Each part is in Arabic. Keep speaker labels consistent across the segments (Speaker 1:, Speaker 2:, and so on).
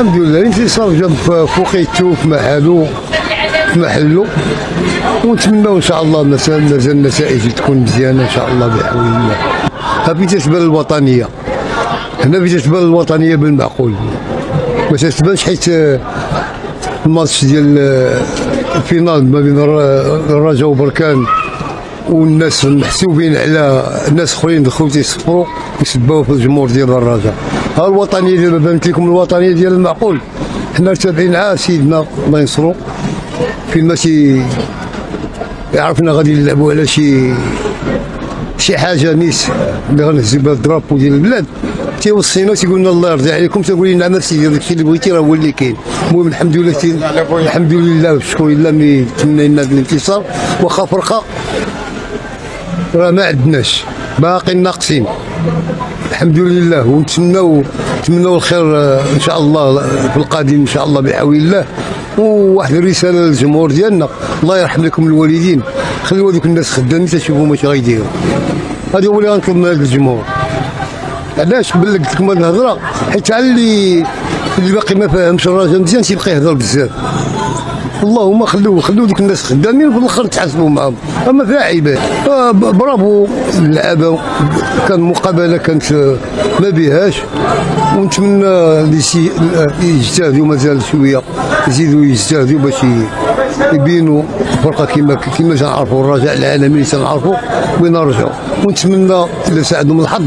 Speaker 1: الحمد لله الانتصار جاب فوقيتو في محلو ونتمنوا ان شاء الله مازال النتائج تكون مزيانه ان شاء الله بحول الله. ها بالنسبه للوطنيه، هنا بالنسبه للوطنيه بالمعقول ما تتبانش، حيت الماتش ديال الفينال ما بين الرجاء وبركان والناس محسوبين على ناس اخرين دخلوا تيصفروا ويسبوا في الجمهور ديال الرجاء. ها الوطنيه ديال بانت لكم الوطنيه ديال المعقول، حنا تابعين سيدنا الله ينصرو فين ماشي عرفنا غادي نلعبوا على شي حاجه نيس اللي غنهزوا بها الدرابو ديال البلاد. تيوصينا تيقول لنا الله يرضي عليكم، تقول لنا نعم سيدي داكشي اللي بغيتي راه هو اللي كاين. المهم الحمد لله والشكر لله ملي تمنينا بالانتصار، واخا فرقه راه ما عندناش باقي ناقصين الحمد لله. ونتمنوا الخير ان شاء الله في القادم ان شاء الله بحول الله. وواحد الرساله للجمهور ديالنا، الله يرحم لكم الوالدين، خليوا هذوك الناس خدامين تشوفوا واش غايديروا. هذا هو اللي غنطلب من هذا الجمهور. علاش قلت لكم هذه الهضره؟ حيت اللي باقي ما فاهمش الرجاء مزيان تيبقى يهضر بزاف. اللهم خلوا دوك الناس خدامين وفي الاخر تحاسبوا معاهم، اما فيها عيبات. برافو اللعابه، كان مقابله كانت ما بيهاش، ونتمنى يجتهدوا مازال شويه، يزيدوا يجتهدوا باش يبينوا فرقه كما تنعرفوا الرجاء العالمي اللي تنعرفوا وين نرجعوا. ونتمنى اذا ساعدهم الحظ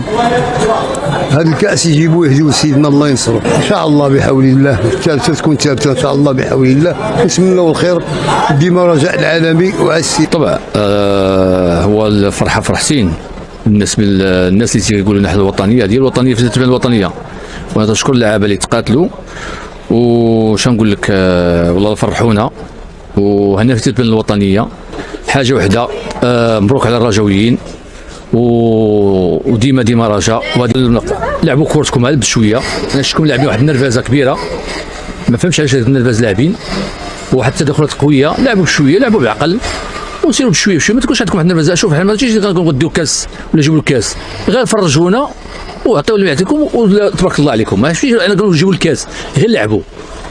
Speaker 1: هذا الكاس يجيبوه يهديو سيدنا الله ينصرو ان شاء الله بحول الله. الثالثه تكون ثابته ان شاء الله بحول الله. نتمنوا الخير ديما رجاء العالمي وعسي.
Speaker 2: طبعا هو الفرحه فرحتين بالنسبه للناس اللي تيقولوا نحن الوطنيه ديال الوطنيه في تبان الوطنيه. وانا تشكر اللعابه اللي تقاتلوا، وش نقول لك والله فرحونا. وهنا في تبان الوطنيه حاجه وحده، مبروك على الرجاويين، وديما رجاء. وهذا لعبوا كورتكم على بشويه، انا شفتكم لاعبين واحد النرفازه كبيره، ما فهمتش علاش هاد النرفاز لاعبين، وواحد التدخلات قويه. لعبوا بشويه، لعبوا بعقل، وسيروا بشويه ما تكونش عندكم واحد النرفازه. شوف حنا ما تجيش غنديو كاس ولا نجيبوا الكاس، غير فرجونا وعطيو اللي يعطيكم تبارك الله عليكم. ماشي انا قالوا نجيبوا الكاس، غير لعبوا،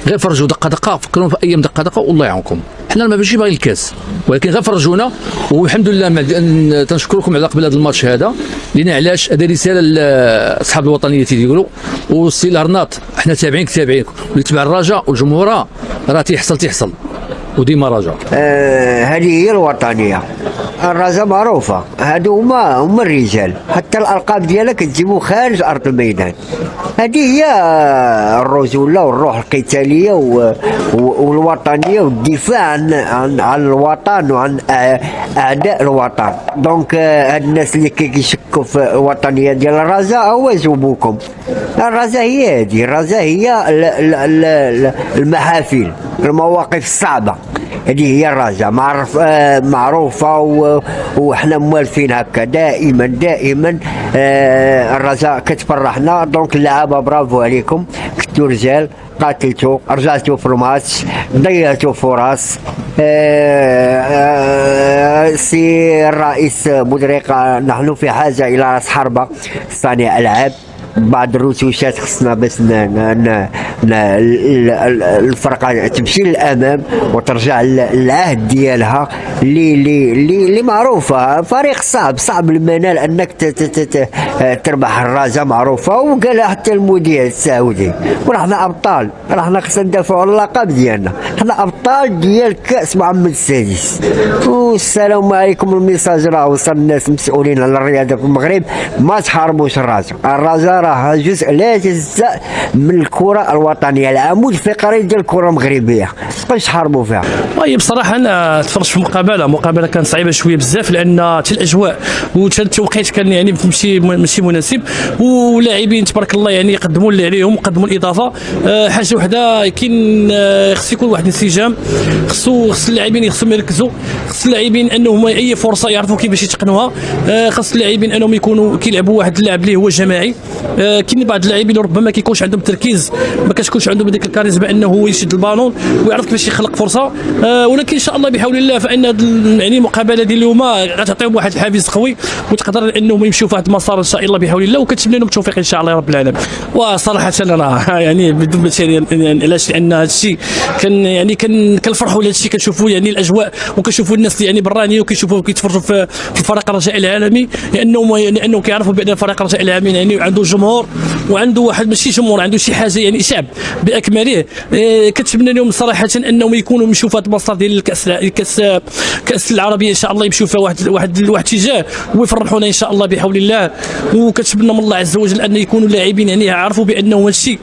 Speaker 2: غير فرجوا دقه فكروا في ايام دقه والله يعاونكم. حنا ما ماشي باغي الكاس، ولكن غير فرجونا. والحمد لله تنشكركم على قبل هذا الماتش هذا، لان علاش هذا رساله لاصحاب الوطنيه تيقولوا. والسي الارناط حنا تابعينك واللي تبع الرجاء والجمهور راه تيحصل وديما رجاء.
Speaker 3: هذه هي الوطنيه. الرجاء معروفه، هادو هما الرجال، حتى الالقاب ديالها كتجيبوا خارج ارض الميدان. هذه هي الرجوله والروح القتاليه والوطنيه والدفاع عن الوطن وعن اعداء الوطن. دونك هاد الناس اللي كيشكوا في الوطنيه ديال الرجاء هو يجاوبوكم. الرجاء هي هذه، الرجاء هي المحافل، المواقف الصعبه، هذه هي الرجاء معروفه. وحنا موالفين هكا دائما الرجاء كتفرحنا. دونك اللعابه برافو عليكم، كنتو رجال، قاتلتوا، رجعتوا في الماتش، ضيعتوا فرص. سي الرئيس بودريقه، نحن في حاجه الى راس حربه صانع العاب. بعض الروتوشات خصنا باش الفرقه تمشي للامام وترجع للعهد ديالها اللي معروفه. فريق صعب المنال انك تربح الرجاء، معروفه، وقالها حتى المذيع السعودي. ونحن ابطال، رحنا خصنا ندافعوا على اللقب ديالنا، حنا ابطال ديال كاس محمد السادس. والسلام عليكم. الميساج راه وصل الناس مسؤولين على الرياضه في المغرب، ما تحاربوش الرجاء راه جزء لا يتجزأ من الكره الوطنيه، العمود الفقري ديال الكره المغربيه، باش تحاربوا فيها.
Speaker 4: طيب بصراحه انا تفرجت في مقابله كانت صعيبه شويه بزاف، لان حتى الاجواء وحتى التوقيت كان يعني ماشي مناسب، ولاعبين تبارك الله يعني قدموا اللي عليهم وقدموا الاضافه. حاجه وحده كاين، خص يكون واحد الانسجام، خص اللاعبين يخصهم يركزوا، خص اللاعبين انهم اي فرصه يعرفوا كيفاش يتقنوها، خص اللاعبين انهم يكونوا كيلعبوا واحد اللعب اللي هو جماعي، كاين بعض اللاعبين ربما كيكونش عندهم تركيز، ما كتكونش عندهم ديك الكاريزما انه هو يشد البالون ويعرف كيفاش يخلق فرصه. ولكن ان شاء الله بحول الله فان يعني المقابله ديال اليوم غتعطيهم واحد الحافز قوي وتقدر انهم يمشيو في هذا المسار ان شاء الله بحول الله، وكنتمنى لهم التوفيق ان شاء الله يا رب العالمين. وصراحه انا يعني بدون مثال يعني علاش، لان هذا الشيء كنفرحوا لهذا الشيء، كنشوفوا يعني الاجواء وكنشوفوا الناس يعني برانيه وكيشوفوا كيتفرجوا في فريق الرجاء العالمي، لانهم كيعرفوا بان فريق الرجاء العالمي يعني عنده جمهور وعنده واحد ماشي جمهور، عنده شي حاجه يعني شعب باكمله. كنتمنى لهم صراحه انهم يكونوا يمشوا في هذا المسار ديال كاس العربيه ان شاء الله، يمشوا في واحد الاتجاه ويفرحونا ان شاء الله بحول الله. وكنتمنى من الله عز وجل ان يكونوا لاعبين يعني يعرفوا بانه هذا الشيء